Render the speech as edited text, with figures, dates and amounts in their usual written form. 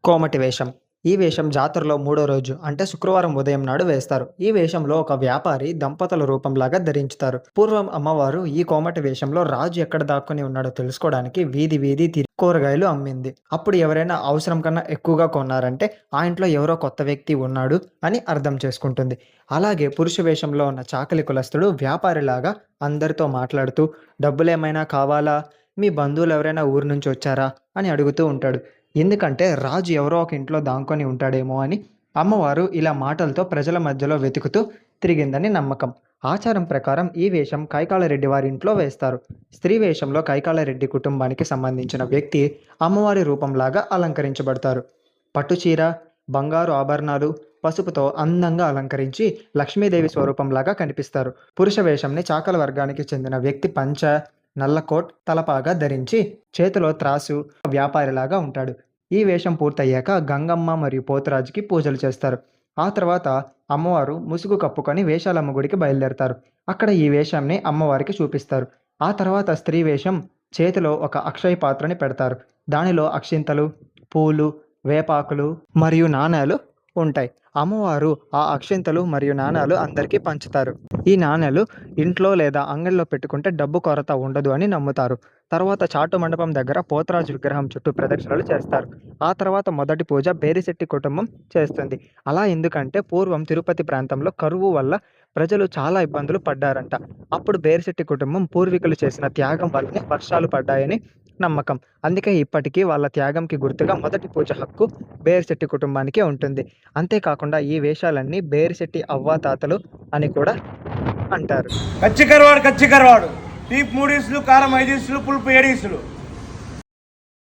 కోమటి వేషం. ఈ వేషం జాతరలో మూడో రోజు అంటే శుక్రవారం ఉదయం నాడు వేస్తారు. ఈ వేషంలో ఒక వ్యాపారి దంపతుల రూపంలాగా ధరించుతారు. పూర్వం అమ్మవారు ఈ కోమటి వేషంలో రాజు ఎక్కడ దాక్కుని ఉన్నాడో తెలుసుకోవడానికి వీధి వీధి తిరిగి కూరగాయలు అమ్మింది. అప్పుడు ఎవరైనా అవసరం కన్నా ఎక్కువగా కొన్నారంటే ఆ ఇంట్లో ఎవరో కొత్త వ్యక్తి ఉన్నాడు అని అర్థం చేసుకుంటుంది. అలాగే పురుష వేషంలో ఉన్న చాకలి కులస్తుడు వ్యాపారిలాగా అందరితో మాట్లాడుతూ డబ్బులేమైనా కావాలా? మీ బంధువులు ఎవరైనా ఊరు నుంచి వచ్చారా? అని అడుగుతూ ఉంటాడు. ఎందుకంటే రాజు ఎవరో ఒక ఇంట్లో దాక్కొని ఉంటాడేమో అని అమ్మవారు ఇలా మాటలతో ప్రజల మధ్యలో వెతుకుతూ తిరిగిందని నమ్మకం. ఆచారం ప్రకారం ఈ వేషం కైకాలరెడ్డి వారి ఇంట్లో వేస్తారు. స్త్రీ వేషంలో కైకాలరెడ్డి కుటుంబానికి సంబంధించిన వ్యక్తి అమ్మవారి రూపంలాగా అలంకరించబడతారు. పట్టుచీర, బంగారు ఆభరణాలు, పసుపుతో అందంగా అలంకరించి లక్ష్మీదేవి స్వరూపంలాగా కనిపిస్తారు. పురుష వేషంని చాకల వర్గానికి చెందిన వ్యక్తి పంచ, నల్లకోట్, తలపాగా ధరించి చేతిలో త్రాసు వ్యాపారిలాగా ఉంటాడు. ఈ వేషం పూర్తయ్యాక గంగమ్మ మరియు పోతురాజుకి పూజలు చేస్తారు. ఆ తర్వాత అమ్మవారు ముసుగు కప్పుకొని వేషాలమ్మ గుడికి బయలుదేరతారు. అక్కడ ఈ వేషంని అమ్మవారికి చూపిస్తారు. ఆ తర్వాత స్త్రీ వేషం చేతిలో ఒక అక్షయ పాత్రని పెడతారు. దానిలో అక్షింతలు, పూలు, వేపాకులు మరియు నాణేలు ఉంటాయి. అమ్మవారు ఆ అక్షింతలు మరియు నాణేలు అందరికీ పంచుతారు. ఈ నాణేలు ఇంట్లో లేదా అంగడిలో పెట్టుకుంటే డబ్బు కొరత ఉండదు అని నమ్ముతారు. తర్వాత చాటు మండపం దగ్గర పోతరాజు విగ్రహం చుట్టూ ప్రదక్షిణలు చేస్తారు. ఆ తర్వాత మొదటి పూజ బేరిశెట్టి కుటుంబం చేస్తుంది. అలా ఎందుకంటే పూర్వం తిరుపతి ప్రాంతంలో కరువు వల్ల ప్రజలు చాలా ఇబ్బందులు పడ్డారంట. అప్పుడు బేరిశెట్టి కుటుంబం పూర్వీకులు చేసిన త్యాగం వల్లనే వర్షాలు పడ్డాయని నమ్మకం. అందుకే ఇప్పటికీ వాళ్ళ త్యాగంకి గుర్తుగా మొదటి పూజ హక్కు బేరిశెట్టి కుటుంబానికే ఉంటుంది. అంతేకాకుండా ఈ వేషాలన్నీ బేరిశెట్టి అవ్వాతాతలు అని కూడా అంటారు. కచ్చికరవాడు తీపి 3 ఇసులు, కారం 5 ఇసులు, పులుపు 7 ఇసులు.